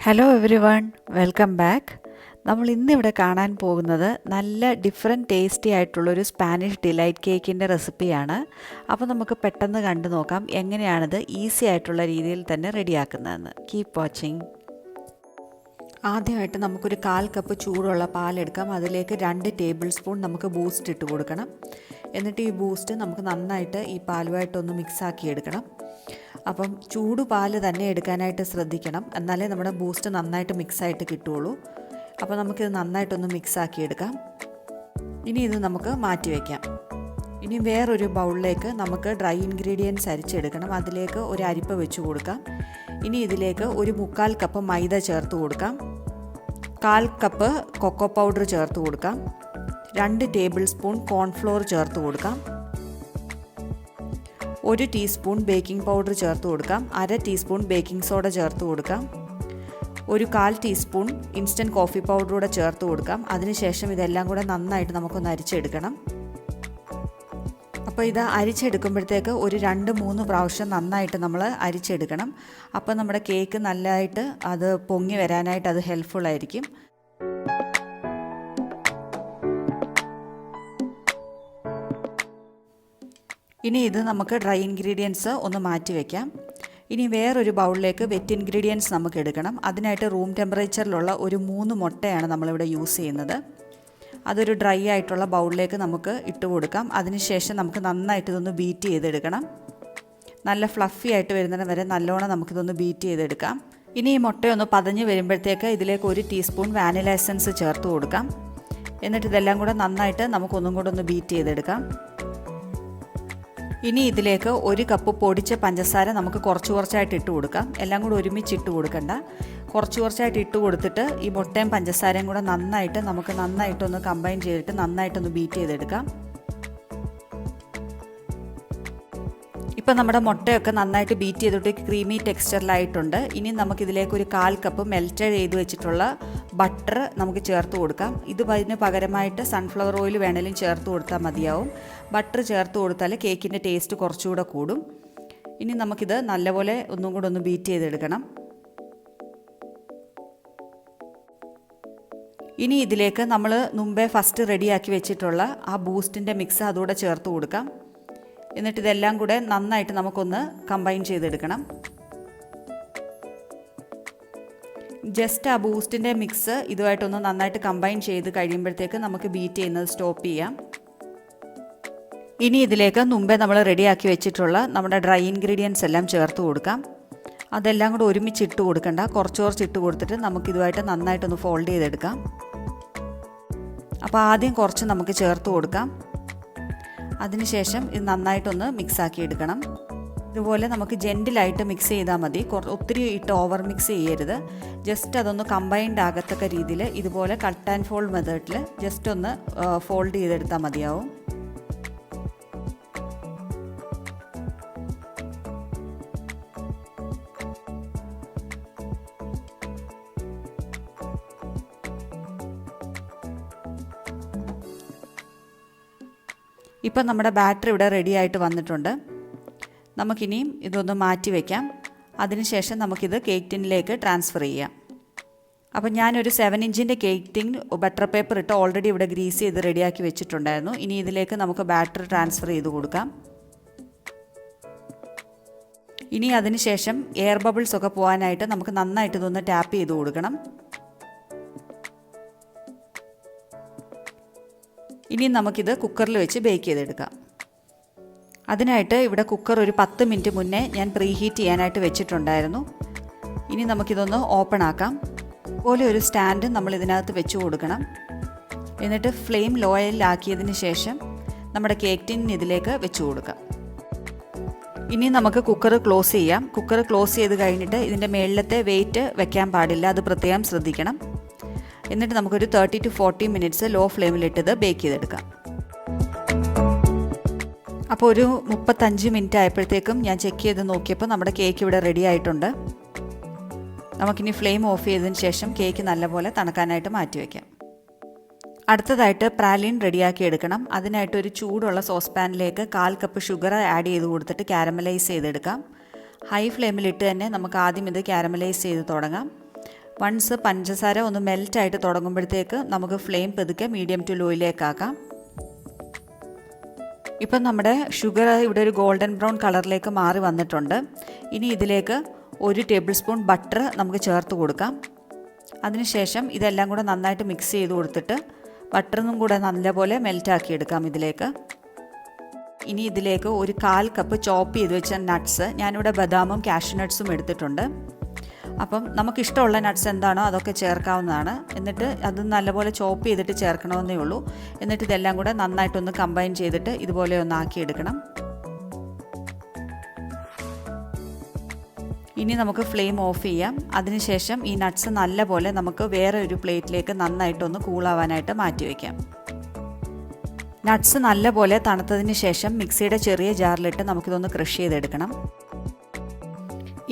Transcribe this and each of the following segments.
Hello every one, welcome back. നമ്മൾ ഇന്നിവിടെ കാണാൻ പോകുന്നത് നല്ല ഡിഫറെൻറ്റ് ടേസ്റ്റി ആയിട്ടുള്ളൊരു സ്പാനിഷ് ഡിലൈറ്റ് കേക്കിൻ്റെ റെസിപ്പിയാണ്. അപ്പോൾ നമുക്ക് പെട്ടെന്ന് കണ്ടു നോക്കാം എങ്ങനെയാണിത് ഈസി ആയിട്ടുള്ള രീതിയിൽ തന്നെ റെഡിയാക്കുന്നതെന്ന്. Keep watching. ആദ്യമായിട്ട് നമുക്കൊരു 1/4 കപ്പ് ചൂടുള്ള പാലെടുക്കാം. അതിലേക്ക് 2 ടേബിൾ സ്പൂൺ നമുക്ക് ബൂസ്റ്റ് ഇട്ട് കൊടുക്കണം. എന്നിട്ട് ഈ ബൂസ്റ്റ് നമുക്ക് നന്നായിട്ട് ഈ പാലുമായിട്ടൊന്ന് മിക്സാക്കി എടുക്കണം. അപ്പം ചൂട് പാല് തന്നെ എടുക്കാനായിട്ട് ശ്രദ്ധിക്കണം, എന്നാലേ നമ്മുടെ ബൂസ്റ്റ് നന്നായിട്ട് മിക്സായിട്ട് കിട്ടുകയുള്ളൂ. അപ്പോൾ നമുക്കിത് നന്നായിട്ടൊന്ന് മിക്സാക്കി എടുക്കാം. ഇനി ഇത് നമുക്ക് മാറ്റി വയ്ക്കാം. ഇനി വേറൊരു ബൗളിലേക്ക് നമുക്ക് ഡ്രൈ ഇൻഗ്രീഡിയൻസ് അരിച്ചെടുക്കണം. അതിലേക്ക് ഒരു അരിപ്പ വെച്ച് കൊടുക്കാം. ഇനി ഇതിലേക്ക് ഒരു 1/4 കപ്പ് മൈദ ചേർത്ത് കൊടുക്കാം. 1/4 കപ്പ് കൊക്കോ പൗഡർ ചേർത്ത് കൊടുക്കാം. 2 ടേബിൾ സ്പൂൺ കോൺഫ്ലോർ ചേർത്ത് കൊടുക്കാം. 1 ടീസ്പൂൺ ബേക്കിംഗ് പൗഡർ ചേർത്ത് കൊടുക്കാം. 1/2 ടീസ്പൂൺ ബേക്കിംഗ് സോഡ ചേർത്ത് കൊടുക്കാം. ഒരു 1/4 ടീസ്പൂൺ ഇൻസ്റ്റൻറ്റ് കോഫി പൗഡർ കൂടെ ചേർത്ത് കൊടുക്കാം. അതിനുശേഷം ഇതെല്ലാം കൂടെ നന്നായിട്ട് നമുക്കൊന്ന് അരിച്ചെടുക്കണം. അപ്പോൾ ഇത് അരിച്ചെടുക്കുമ്പോഴത്തേക്ക് ഒരു 2-3 പ്രാവശ്യം നന്നായിട്ട് നമ്മൾ അരിച്ചെടുക്കണം. അപ്പോൾ നമ്മുടെ കേക്ക് നല്ലതായിട്ട് അത് പൊങ്ങി വരാനായിട്ട് അത് ഹെൽപ്ഫുള്ളായിരിക്കും. ഇനി ഇത് നമുക്ക് ഡ്രൈ ഇൻഗ്രീഡിയൻസ് ഒന്ന് മാറ്റി വയ്ക്കാം. ഇനി വേറൊരു ബൗളിലേക്ക് വെറ്റ് ഇൻഗ്രീഡിയൻസ് നമുക്ക് എടുക്കണം. അതിനായിട്ട് റൂം ടെമ്പറേച്ചറിലുള്ള ഒരു 3 മുട്ടയാണ് നമ്മളിവിടെ യൂസ് ചെയ്യുന്നത്. അതൊരു ഡ്രൈ ആയിട്ടുള്ള ബൗളിലേക്ക് നമുക്ക് ഇട്ട് കൊടുക്കാം. അതിനുശേഷം നമുക്ക് നന്നായിട്ട് ഇതൊന്ന് ബീറ്റ് ചെയ്തെടുക്കണം. നല്ല ഫ്ലഫി ആയിട്ട് വരുന്നതിന് വരെ നല്ലോണം നമുക്കിതൊന്ന് ബീറ്റ് ചെയ്തെടുക്കാം. ഇനി ഈ മുട്ടയൊന്ന് പതഞ്ഞ് വരുമ്പോഴത്തേക്ക് ഇതിലേക്ക് 1 ടീസ്പൂൺ വാനില എസൻസ് ചേർത്ത് കൊടുക്കാം. എന്നിട്ട് ഇതെല്ലാം കൂടെ നന്നായിട്ട് നമുക്കൊന്നും കൂടെ ഒന്ന് ബീറ്റ് ചെയ്തെടുക്കാം. ഇനി ഇതിലേക്ക് 1 കപ്പ് പൊടിച്ച പഞ്ചസാര നമുക്ക് കുറച്ചായിട്ട് ഇട്ട് കൊടുക്കാം. എല്ലാം കൂടെ ഒരുമിച്ച് ഇട്ട് കൊടുക്കണ്ട, കുറച്ചായിട്ട് ഇട്ട് കൊടുത്തിട്ട് ഈ മുട്ടയും പഞ്ചസാരയും കൂടെ നന്നായിട്ടൊന്ന് കമ്പൈൻ ചെയ്തിട്ട് നന്നായിട്ടൊന്ന് ബീറ്റ് ചെയ്തെടുക്കാം. ഇപ്പം നമ്മുടെ മുട്ടയൊക്കെ നന്നായിട്ട് ബീറ്റ് ചെയ്തിട്ട് ക്രീമി ടെക്സ്ചറിലായിട്ടുണ്ട്. ഇനി നമുക്കിതിലേക്ക് ഒരു 1/4 കപ്പ് മെൽറ്റ് ചെയ്ത് വെച്ചിട്ടുള്ള ബട്ടർ നമുക്ക് ചേർത്ത് കൊടുക്കാം. ഇതിന് പകരമായിട്ട് സൺഫ്ലവർ ഓയിൽ വേണമെങ്കിലും ചേർത്ത് കൊടുത്താൽ മതിയാവും. ബട്ടർ ചേർത്ത് കൊടുത്താൽ കേക്കിൻ്റെ ടേസ്റ്റ് കുറച്ചുകൂടെ കൂടും. ഇനി നമുക്കിത് നല്ലപോലെ ഒന്നും കൂടെ ഒന്ന് ബീറ്റ് ചെയ്തെടുക്കണം. ഇനി ഇതിലേക്ക് നമ്മൾ മുമ്പേ ഫസ്റ്റ് റെഡിയാക്കി വെച്ചിട്ടുള്ള ആ ബൂസ്റ്റിൻ്റെ മിക്സ് അതുകൂടെ ചേർത്ത് കൊടുക്കാം. എന്നിട്ട് ഇതെല്ലാം കൂടെ നന്നായിട്ട് നമുക്കൊന്ന് കമ്പൈൻ ചെയ്തെടുക്കണം. ജസ്റ്റ് ആ ബൂസ്റ്റിൻ്റെ മിക്സ് ഇതുമായിട്ടൊന്ന് നന്നായിട്ട് കമ്പൈൻ ചെയ്ത് കഴിയുമ്പോഴത്തേക്ക് നമുക്ക് ബീറ്റ് ചെയ്യുന്നത് സ്റ്റോപ്പ് ചെയ്യാം. ഇനി ഇതിലേക്ക് മുമ്പേ നമ്മൾ റെഡിയാക്കി വെച്ചിട്ടുള്ള നമ്മുടെ ഡ്രൈ ഇൻഗ്രീഡിയൻസ് എല്ലാം ചേർത്ത് കൊടുക്കാം. അതെല്ലാം കൂടെ ഒരുമിച്ച് ഇട്ട് കൊടുക്കണ്ട, കുറച്ച് ഇട്ട് കൊടുത്തിട്ട് നമുക്കിതുമായിട്ട് നന്നായിട്ടൊന്ന് ഫോൾഡ് ചെയ്തെടുക്കാം. അപ്പോൾ ആദ്യം കുറച്ച് നമുക്ക് ചേർത്ത് കൊടുക്കാം. അതിനുശേഷം ഇത് നന്നായിട്ടൊന്ന് മിക്സാക്കി എടുക്കണം. ഇതുപോലെ നമുക്ക് ജെൻറ്റിലായിട്ട് മിക്സ് ചെയ്താൽ മതി, ഒത്തിരി ഇട്ട് ഓവർ മിക്സ് ചെയ്യരുത്. ജസ്റ്റ് അതൊന്ന് കമ്പൈൻഡ് ആകത്തക്ക രീതിയിൽ ഇതുപോലെ കട്ട് ആൻഡ് ഫോൾഡ് മെത്തേഡിൽ ജസ്റ്റ് ഒന്ന് ഫോൾഡ് ചെയ്തെടുത്താൽ മതിയാവും. ഇപ്പം നമ്മുടെ ബാറ്റർ ഇവിടെ റെഡി ആയിട്ട് വന്നിട്ടുണ്ട്. നമുക്കിനിയും ഇതൊന്ന് മാറ്റി വയ്ക്കാം. അതിനുശേഷം നമുക്കിത് കേക്ക് ടിന്നിലേക്ക് ട്രാൻസ്ഫർ ചെയ്യാം. അപ്പം ഞാനൊരു 7 ഇഞ്ചിൻ്റെ കേക്ക് ടിൻ ബട്ടർ പേപ്പർ ഇട്ട് ഓൾറെഡി ഇവിടെ ഗ്രീസ് ചെയ്ത് റെഡിയാക്കി വെച്ചിട്ടുണ്ടായിരുന്നു. ഇനി ഇതിലേക്ക് നമുക്ക് ബാറ്റർ ട്രാൻസ്ഫർ ചെയ്ത് കൊടുക്കാം. ഇനി അതിനുശേഷം എയർ ബബിൾസ് ഒക്കെ പോകാനായിട്ട് നമുക്ക് നന്നായിട്ട് ഇതൊന്ന് ടാപ്പ് ചെയ്ത് കൊടുക്കണം. ഇനി നമുക്കിത് കുക്കറിൽ വെച്ച് ബേക്ക് ചെയ്തെടുക്കാം. അതിനായിട്ട് ഇവിടെ കുക്കർ ഒരു 10 മിനിറ്റ് മുന്നേ ഞാൻ പ്രീ ഹീറ്റ് ചെയ്യാനായിട്ട് വെച്ചിട്ടുണ്ടായിരുന്നു. ഇനി നമുക്കിതൊന്ന് ഓപ്പൺ ആക്കാം. അതുപോലെ ഒരു സ്റ്റാൻഡ് നമ്മൾ ഇതിനകത്ത് വെച്ച് കൊടുക്കണം. എന്നിട്ട് ഫ്ലെയിം ലോയിലാക്കിയതിന് ശേഷം നമ്മുടെ കേക്ക് ടിൻ ഇതിലേക്ക് വെച്ച് കൊടുക്കാം. ഇനി നമുക്ക് കുക്കർ ക്ലോസ് ചെയ്യാം. കുക്കർ ക്ലോസ് ചെയ്ത് കഴിഞ്ഞിട്ട് ഇതിൻ്റെ മേളിലത്തെ വെയിറ്റ് വെക്കാൻ പാടില്ല, അത് പ്രത്യേകം ശ്രദ്ധിക്കണം. എന്നിട്ട് നമുക്കൊരു 30 to 40 മിനിറ്റ്സ് ലോ ഫ്ലെയിമിലിട്ടത് ബേക്ക് ചെയ്തെടുക്കാം. അപ്പോൾ ഒരു 35 മിനിറ്റ് ആയപ്പോഴത്തേക്കും ഞാൻ ചെക്ക് ചെയ്ത് നോക്കിയപ്പോൾ നമ്മുടെ കേക്ക് ഇവിടെ റെഡി ആയിട്ടുണ്ട്. നമുക്കിനി ഫ്ലെയിം ഓഫ് ചെയ്തതിന് ശേഷം കേക്ക് നല്ലപോലെ തണുക്കാനായിട്ട് മാറ്റി വയ്ക്കാം. അടുത്തതായിട്ട് പ്രാലിൻ റെഡിയാക്കി എടുക്കണം. അതിനായിട്ട് ഒരു ചൂടുള്ള സോസ് പാനിലേക്ക് 1/4 കപ്പ് ഷുഗർ ആഡ് ചെയ്ത് കൊടുത്തിട്ട് കാരമലൈസ് ചെയ്തെടുക്കാം. ഹൈ ഫ്ലെയിമിലിട്ട് തന്നെ നമുക്ക് ആദ്യം ഇത് കാരമലൈസ് ചെയ്ത് തുടങ്ങാം. വൺസ് പഞ്ചസാര ഒന്ന് മെൽറ്റായിട്ട് തുടങ്ങുമ്പോഴത്തേക്ക് നമുക്ക് ഫ്ലെയിം പതുക്കെ മീഡിയം ടു ലോയിലേക്കാക്കാം. ഇപ്പം നമ്മുടെ ഷുഗർ ഇവിടെ ഒരു ഗോൾഡൻ ബ്രൗൺ കളറിലേക്ക് മാറി വന്നിട്ടുണ്ട്. ഇനി ഇതിലേക്ക് 1 ടേബിൾ സ്പൂൺ ബട്ടർ നമുക്ക് ചേർത്ത് കൊടുക്കാം. അതിനുശേഷം ഇതെല്ലാം കൂടെ നന്നായിട്ട് മിക്സ് ചെയ്ത് കൊടുത്തിട്ട് ബട്ടറിനും കൂടെ നല്ലപോലെ മെൽറ്റാക്കി എടുക്കാം ഇതിലേക്ക്. ഇനി ഇതിലേക്ക് ഒരു 1/4 കപ്പ് ചോപ്പ് ചെയ്ത് വെച്ച നട്ട്സ്, ഞാനിവിടെ ബദാമും കാഷ്യൂ നട്ട്സും എടുത്തിട്ടുണ്ട്. അപ്പം നമുക്കിഷ്ടമുള്ള നട്ട്സ് എന്താണോ അതൊക്കെ ചേർക്കാവുന്നതാണ്. എന്നിട്ട് അത് നല്ലപോലെ ചോപ്പ് ചെയ്തിട്ട് ചേർക്കണമെന്നേ ഉള്ളൂ. എന്നിട്ട് ഇതെല്ലാം കൂടെ നന്നായിട്ടൊന്ന് കമ്പൈൻ ചെയ്തിട്ട് ഇതുപോലെ ഒന്ന് ആക്കിയെടുക്കണം. ഇനി നമുക്ക് ഫ്ലെയിം ഓഫ് ചെയ്യാം. അതിനുശേഷം ഈ നട്ട്സ് നല്ലപോലെ നമുക്ക് വേറെ ഒരു പ്ലേറ്റിലേക്ക് നന്നായിട്ടൊന്ന് കൂളാവാനായിട്ട് മാറ്റി വയ്ക്കാം. നട്ട്സ് നല്ലപോലെ തണുത്തതിന് ശേഷം മിക്സിയുടെ ചെറിയ ജാറിലിട്ട് നമുക്കിതൊന്ന് ക്രഷ് ചെയ്തെടുക്കണം.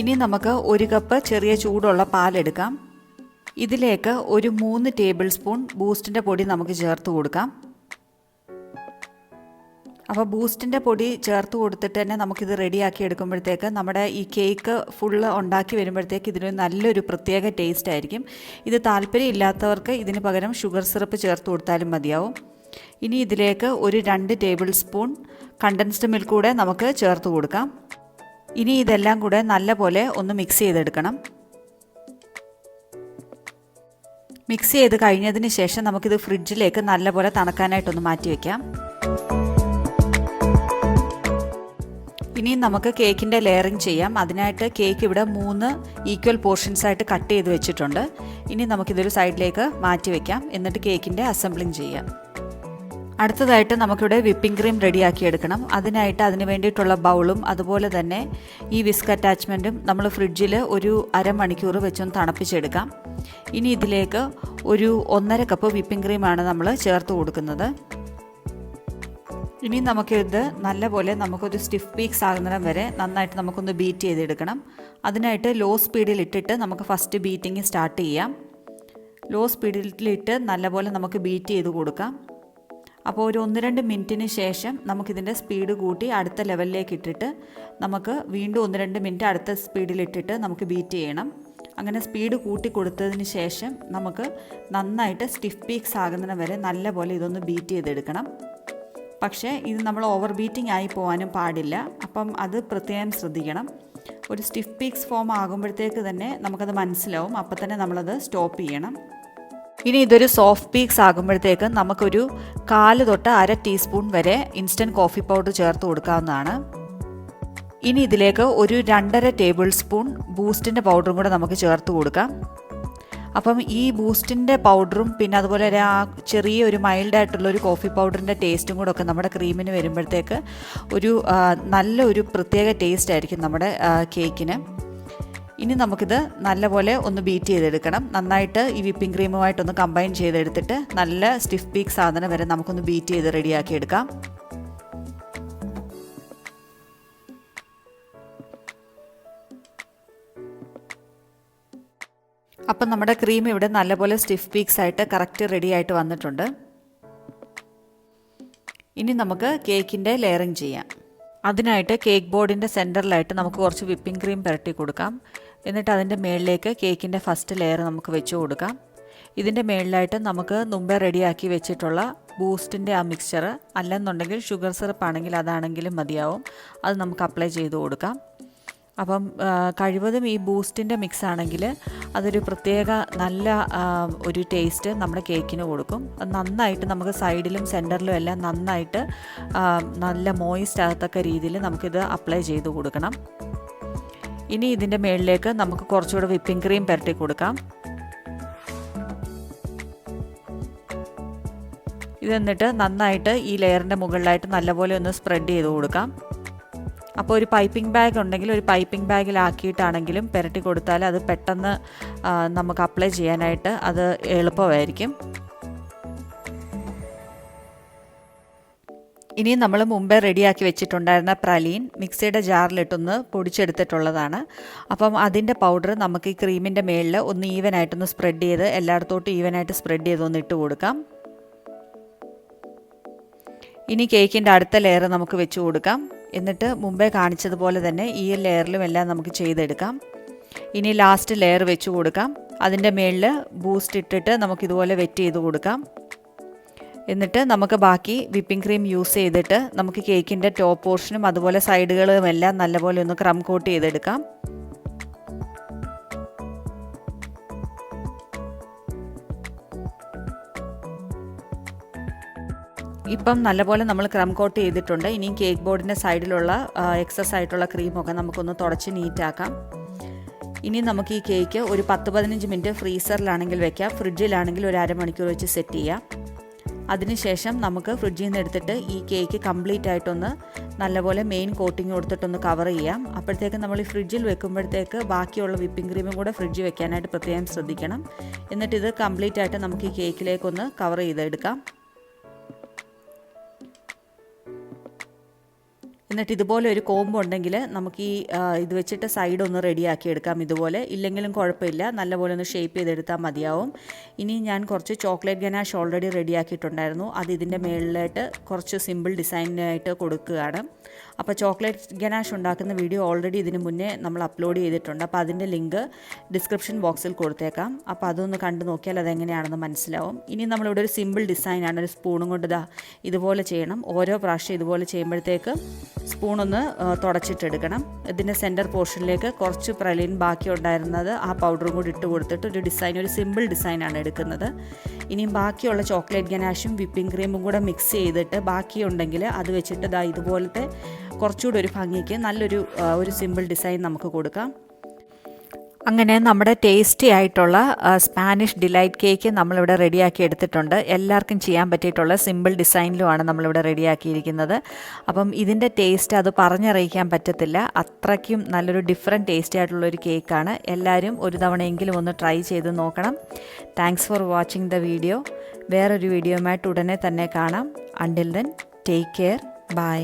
ഇനി നമുക്ക് 1 കപ്പ് ചെറിയ ചൂടുള്ള പാലെടുക്കാം. ഇതിലേക്ക് ഒരു 3 ടേബിൾ സ്പൂൺ ബൂസ്റ്റിൻ്റെ പൊടി നമുക്ക് ചേർത്ത് കൊടുക്കാം. അപ്പോൾ ബൂസ്റ്റിൻ്റെ പൊടി ചേർത്ത് കൊടുത്തിട്ട് തന്നെ നമുക്കിത് റെഡിയാക്കി എടുക്കുമ്പോഴത്തേക്ക് നമ്മുടെ ഈ കേക്ക് ഫുള്ള് ഉണ്ടാക്കി വരുമ്പോഴത്തേക്ക് ഇതിന് നല്ലൊരു പ്രത്യേക ടേസ്റ്റ് ആയിരിക്കും. ഇത് താല്പര്യമില്ലാത്തവർക്ക് ഇതിന് പകരം ഷുഗർ സിറപ്പ് ചേർത്ത് കൊടുത്താലും മതിയാവും. ഇനി ഇതിലേക്ക് ഒരു 2 ടേബിൾ സ്പൂൺ കണ്ടൻസ്ഡ് മിൽക്ക് കൂടെ നമുക്ക് ചേർത്ത് കൊടുക്കാം. ഇനി ഇതെല്ലാം കൂടെ നല്ലപോലെ ഒന്ന് മിക്സ് ചെയ്തെടുക്കണം. മിക്സ് ചെയ്ത് കഴിഞ്ഞതിന് ശേഷം നമുക്കിത് ഫ്രിഡ്ജിലേക്ക് നല്ലപോലെ തണുക്കാനായിട്ടൊന്ന് മാറ്റി വയ്ക്കാം. ഇനി നമുക്ക് കേക്കിൻ്റെ ലെയറിങ് ചെയ്യാം. അതിനായിട്ട് കേക്ക് ഇവിടെ 3 ഈക്വൽ പോർഷൻസ് ആയിട്ട് കട്ട് ചെയ്ത് വെച്ചിട്ടുണ്ട്. ഇനി നമുക്കിതൊരു സൈഡിലേക്ക് മാറ്റി വയ്ക്കാം. എന്നിട്ട് കേക്കിൻ്റെ അസംബ്ലിങ് ചെയ്യാം. അടുത്തതായിട്ട് നമുക്കിവിടെ വിപ്പിംഗ് ക്രീം റെഡിയാക്കി എടുക്കണം. അതിനായിട്ട് അതിന് വേണ്ടിയിട്ടുള്ള ബൗളും അതുപോലെ തന്നെ ഈ വിസ്ക് അറ്റാച്ച്മെൻറ്റും നമ്മൾ ഫ്രിഡ്ജിൽ ഒരു അരമണിക്കൂർ വെച്ചൊന്ന് തണുപ്പിച്ചെടുക്കാം. ഇനി ഇതിലേക്ക് ഒരു 1.5 കപ്പ് വിപ്പിംഗ് ക്രീമാണ് നമ്മൾ ചേർത്ത് കൊടുക്കുന്നത്. ഇനി നമുക്കിത് നല്ലപോലെ നമുക്കൊരു സ്റ്റിഫ് പീക്സ് ആകുന്നിടം വരെ നന്നായിട്ട് നമുക്കൊന്ന് ബീറ്റ് ചെയ്തെടുക്കണം. അതിനായിട്ട് ലോ സ്പീഡിൽ ഇട്ടിട്ട് നമുക്ക് ഫസ്റ്റ് ബീറ്റിംഗ് സ്റ്റാർട്ട് ചെയ്യാം. ലോ സ്പീഡിലിട്ട് നല്ലപോലെ നമുക്ക് ബീറ്റ് ചെയ്ത് കൊടുക്കാം. അപ്പോൾ ഒരു 1-2 മിനിറ്റിന് ശേഷം നമുക്കിതിൻ്റെ സ്പീഡ് കൂട്ടി അടുത്ത ലെവലിലേക്ക് ഇട്ടിട്ട് നമുക്ക് വീണ്ടും 1-2 മിനിറ്റ് അടുത്ത സ്പീഡിലിട്ടിട്ട് നമുക്ക് ബീറ്റ് ചെയ്യണം. അങ്ങനെ സ്പീഡ് കൂട്ടി കൊടുത്തതിന് ശേഷം നമുക്ക് നന്നായിട്ട് സ്റ്റിഫ് പീക്സ് ആകുന്നതിന് വരെ നല്ലപോലെ ഇതൊന്ന് ബീറ്റ് ചെയ്തെടുക്കണം. പക്ഷേ ഇത് നമ്മൾ ഓവർ ബീറ്റിംഗ് ആയി പോകാനും പാടില്ല. അപ്പം അത് പ്രത്യേകം ശ്രദ്ധിക്കണം. ഒരു സ്റ്റിഫ് പീക്സ് ഫോം ആകുമ്പോഴത്തേക്ക് തന്നെ നമുക്കത് മനസ്സിലാവും. അപ്പം തന്നെ നമ്മളത് സ്റ്റോപ്പ് ചെയ്യണം. ഇനി ഇതൊരു സോഫ്റ്റ് പീക്സ് ആകുമ്പോഴത്തേക്ക് നമുക്കൊരു 1/4 തൊട്ട് 1/2 ടീസ്പൂൺ വരെ ഇൻസ്റ്റൻറ്റ് കോഫി പൗഡർ ചേർത്ത് കൊടുക്കാവുന്നതാണ്. ഇനി ഇതിലേക്ക് ഒരു 2.5 ടേബിൾ സ്പൂൺ ബൂസ്റ്റിൻ്റെ പൗഡറും കൂടെ നമുക്ക് ചേർത്ത് കൊടുക്കാം. അപ്പം ഈ ബൂസ്റ്റിൻ്റെ പൗഡറും പിന്നെ അതുപോലെ ആ ചെറിയൊരു മൈൽഡായിട്ടുള്ളൊരു കോഫി പൗഡറിൻ്റെ ടേസ്റ്റും കൂടെ ഒക്കെ നമ്മുടെ ക്രീമിന് വരുമ്പോഴത്തേക്ക് ഒരു നല്ലൊരു പ്രത്യേക ടേസ്റ്റ് ആയിരിക്കും നമ്മുടെ കേക്കിന്. ഇനി നമുക്കിത് നല്ലപോലെ ഒന്ന് ബീറ്റ് ചെയ്തെടുക്കണം. നന്നായിട്ട് ഈ വിപ്പിംഗ് ക്രീമുമായിട്ടൊന്ന് കമ്പൈൻ ചെയ്തെടുത്തിട്ട് നല്ല സ്റ്റിഫ് പീക്ക് സാധനം വരെ നമുക്കൊന്ന് ബീറ്റ് ചെയ്ത് റെഡിയാക്കി എടുക്കാം. അപ്പം നമ്മുടെ ക്രീം ഇവിടെ നല്ലപോലെ സ്റ്റിഫ് പീക്സ് ആയിട്ട് കറക്റ്റ് റെഡി ആയിട്ട് വന്നിട്ടുണ്ട്. ഇനി നമുക്ക് കേക്കിൻ്റെ ലെയറിങ് ചെയ്യാം. അതിനായിട്ട് കേക്ക് ബോർഡിൻ്റെ സെൻറ്ററിലായിട്ട് നമുക്ക് കുറച്ച് വിപ്പിംഗ് ക്രീം പുരട്ടി കൊടുക്കാം. എന്നിട്ട് അതിൻ്റെ മുകളിലേക്ക് കേക്കിൻ്റെ ഫസ്റ്റ് ലെയർ നമുക്ക് വെച്ച് കൊടുക്കാം. ഇതിൻ്റെ മുകളിലായിട്ട് നമുക്ക് മുമ്പേ റെഡിയാക്കി വെച്ചിട്ടുള്ള ബൂസ്റ്റിൻ്റെ ആ മിക്സ്ചർ, അല്ലെന്നുണ്ടെങ്കിൽ ഷുഗർ സിറപ്പ് ആണെങ്കിൽ അതാണെങ്കിലും മതിയാവും, അത് നമുക്ക് അപ്ലൈ ചെയ്ത് കൊടുക്കാം. അപ്പം കഴിവതും ഈ ബൂസ്റ്റിൻ്റെ മിക്സ് ആണെങ്കിൽ അതൊരു പ്രത്യേക നല്ല ഒരു ടേസ്റ്റ് നമ്മുടെ കേക്കിന് കൊടുക്കും. അത് നന്നായിട്ട് നമുക്ക് സൈഡിലും സെൻറ്ററിലും എല്ലാം നന്നായിട്ട് നല്ല മോയിസ്റ്റ് ആകത്തക്ക രീതിയിൽ നമുക്കിത് അപ്ലൈ ചെയ്ത് കൊടുക്കണം. ഇനി ഇതിൻ്റെ മുകളിലേക്ക് നമുക്ക് കുറച്ചുകൂടെ വിപ്പിംഗ് ക്രീം പുരട്ടി കൊടുക്കാം. ഇതെന്നിട്ട് നന്നായിട്ട് ഈ ലെയറിൻ്റെ മുകളിലായിട്ട് നല്ലപോലെ ഒന്ന് സ്പ്രെഡ് ചെയ്ത് കൊടുക്കാം. അപ്പോൾ ഒരു പൈപ്പിംഗ് ബാഗ് ഉണ്ടെങ്കിൽ ഒരു പൈപ്പിംഗ് ബാഗിലാക്കിയിട്ടാണെങ്കിലും പുരട്ടി കൊടുത്താൽ അത് പെട്ടെന്ന് നമുക്ക് അപ്ലൈ ചെയ്യാനായിട്ട് അത് എളുപ്പമായിരിക്കും. ഇനി നമ്മൾ മുമ്പേ റെഡിയാക്കി വെച്ചിട്ടുണ്ടായിരുന്ന പ്രലീൻ മിക്സിയുടെ ജാറിലിട്ടൊന്ന് പൊടിച്ചെടുത്തിട്ടുള്ളതാണ്. അപ്പം അതിൻ്റെ പൗഡർ നമുക്ക് ഈ ക്രീമിൻ്റെ മുകളിൽ ഒന്ന് ഈവനായിട്ടൊന്ന് സ്പ്രെഡ് ചെയ്ത് എല്ലായിടത്തോട്ടും ഈവനായിട്ട് സ്പ്രെഡ് ചെയ്തൊന്ന് ഇട്ട് കൊടുക്കാം. ഇനി കേക്കിൻ്റെ അടുത്ത ലെയർ നമുക്ക് വെച്ച് കൊടുക്കാം. എന്നിട്ട് മുമ്പേ കാണിച്ചതുപോലെ തന്നെ ഈ ലെയറിലും എല്ലാം നമുക്ക് ചെയ്തെടുക്കാം. ഇനി ലാസ്റ്റ് ലെയർ വെച്ച് കൊടുക്കാം. അതിൻ്റെ മുകളിൽ ബൂസ്റ്റ് ഇട്ടിട്ട് നമുക്കിതുപോലെ വെറ്റ് ചെയ്ത് കൊടുക്കാം. എന്നിട്ട് നമുക്ക് ബാക്കി വിപ്പിംഗ് ക്രീം യൂസ് ചെയ്തിട്ട് നമുക്ക് കേക്കിൻ്റെ ടോപ്പ് പോർഷനും അതുപോലെ സൈഡുകളും എല്ലാം നല്ലപോലെ ഒന്ന് ക്രം കോട്ട് ചെയ്തെടുക്കാം. ഇപ്പം നല്ലപോലെ നമ്മൾ ക്രം കോട്ട് ചെയ്തിട്ടുണ്ട്. ഇനിയും കേക്ക് ബോർഡിൻ്റെ സൈഡിലുള്ള എക്സസ് ആയിട്ടുള്ള ക്രീമൊക്കെ നമുക്കൊന്ന് തുടച്ച് നീറ്റാക്കാം. ഇനി നമുക്ക് ഈ കേക്ക് ഒരു 10-15 മിനിറ്റ് ഫ്രീസറിലാണെങ്കിൽ വെക്കാം, ഫ്രിഡ്ജിലാണെങ്കിൽ ഒരു അരമണിക്കൂർ വെച്ച് സെറ്റ് ചെയ്യാം. അതിനുശേഷം നമുക്ക് ഫ്രിഡ്ജിൽ നിന്ന് എടുത്തിട്ട് ഈ കേക്ക് കംപ്ലീറ്റ് ആയിട്ടൊന്ന് നല്ലപോലെ മെയിൻ കോട്ടിങ് കൊടുത്തിട്ടൊന്ന് കവർ ചെയ്യാം. അപ്പോഴത്തേക്ക് നമ്മൾ ഈ ഫ്രിഡ്ജിൽ വെക്കുമ്പോഴത്തേക്ക് ബാക്കിയുള്ള വിപ്പിംഗ് ക്രീമും കൂടെ ഫ്രിഡ്ജിൽ വെക്കാനായിട്ട് പ്രത്യേകം ശ്രദ്ധിക്കണം. എന്നിട്ട് ഇത് കംപ്ലീറ്റ് ആയിട്ട് നമുക്ക് ഈ കേക്കിലേക്കൊന്ന് കവർ ചെയ്തെടുക്കാം. എന്നിട്ട് ഇതുപോലെ ഒരു കോമ്പ് ഉണ്ടെങ്കിൽ നമുക്ക് ഈ ഇത് വെച്ചിട്ട് സൈഡ് ഒന്ന് റെഡിയാക്കി എടുക്കാം. ഇതുപോലെ ഇല്ലെങ്കിലും കുഴപ്പമില്ല, നല്ലപോലെ ഒന്ന് ഷേപ്പ് ചെയ്തെടുത്താൽ മതിയാവും. ഇനി ഞാൻ കുറച്ച് ചോക്ലേറ്റ് ഗനാഷ് ഓൾറെഡി റെഡിയാക്കിയിട്ടുണ്ടായിരുന്നു. അത് ഇതിൻ്റെ മുകളിലായിട്ട് കുറച്ച് സിമ്പിൾ ഡിസൈനായിട്ട് കൊടുക്കുകയാണ്. അപ്പോൾ ചോക്ലേറ്റ് ഗനാഷ് ഉണ്ടാക്കുന്ന വീഡിയോ ഓൾറെഡി ഇതിന് മുന്നേ നമ്മൾ അപ്ലോഡ് ചെയ്തിട്ടുണ്ട്. അപ്പോൾ അതിൻ്റെ ലിങ്ക് ഡിസ്ക്രിപ്ഷൻ ബോക്സിൽ കൊടുത്തേക്കാം. അപ്പോൾ അതൊന്ന് കണ്ടു നോക്കിയാൽ അതെങ്ങനെയാണെന്ന് മനസ്സിലാവും. ഇനി നമ്മളിവിടെ ഒരു സിമ്പിൾ ഡിസൈനാണ്, ഒരു സ്പൂണും കൊണ്ട് ഇതുപോലെ ചെയ്യണം. ഓരോ പ്രാവശ്യം ഇതുപോലെ ചെയ്യുമ്പോഴത്തേക്ക് സ്പൂണൊന്ന് തുടച്ചിട്ടെടുക്കണം. ഇതിൻ്റെ സെൻറ്റർ പോർഷനിലേക്ക് കുറച്ച് പ്രലിൻ ബാക്കി ഉണ്ടായിരുന്നത് ആ പൗഡറും കൂടി ഇട്ട് കൊടുത്തിട്ട് ഒരു സിമ്പിൾ ഡിസൈനാണ് എടുക്കുന്നത്. ഇനിയും ബാക്കിയുള്ള ചോക്ലേറ്റ് ഗനാഷും വിപ്പിംഗ് ക്രീമും കൂടെ മിക്സ് ചെയ്തിട്ട് ബാക്കിയുണ്ടെങ്കിൽ അത് വെച്ചിട്ട് ഇതുപോലത്തെ കുറച്ചുകൂടി ഒരു ഭംഗിക്ക് നല്ലൊരു സിമ്പിൾ ഡിസൈൻ നമുക്ക് കൊടുക്കാം. അങ്ങനെ നമ്മുടെ ടേസ്റ്റി ആയിട്ടുള്ള സ്പാനിഷ് ഡിലൈറ്റ് കേക്ക് നമ്മളിവിടെ റെഡിയാക്കി എടുത്തിട്ടുണ്ട്. എല്ലാവർക്കും ചെയ്യാൻ പറ്റിയിട്ടുള്ള സിമ്പിൾ ഡിസൈനിലുമാണ് നമ്മളിവിടെ റെഡിയാക്കിയിരിക്കുന്നത്. അപ്പം ഇതിൻ്റെ ടേസ്റ്റ് അത് പറഞ്ഞറിയിക്കാൻ പറ്റത്തില്ല, അത്രയ്ക്കും നല്ലൊരു ഡിഫറെൻറ്റ് ടേസ്റ്റി ആയിട്ടുള്ളൊരു കേക്കാണ്. എല്ലാവരും ഒരു തവണയെങ്കിലും ഒന്ന് ട്രൈ ചെയ്ത് നോക്കണം. Thanks for watching the video. വേറൊരു വീഡിയോയുമായിട്ട് ഉടനെ തന്നെ കാണാം. Until then take care. By.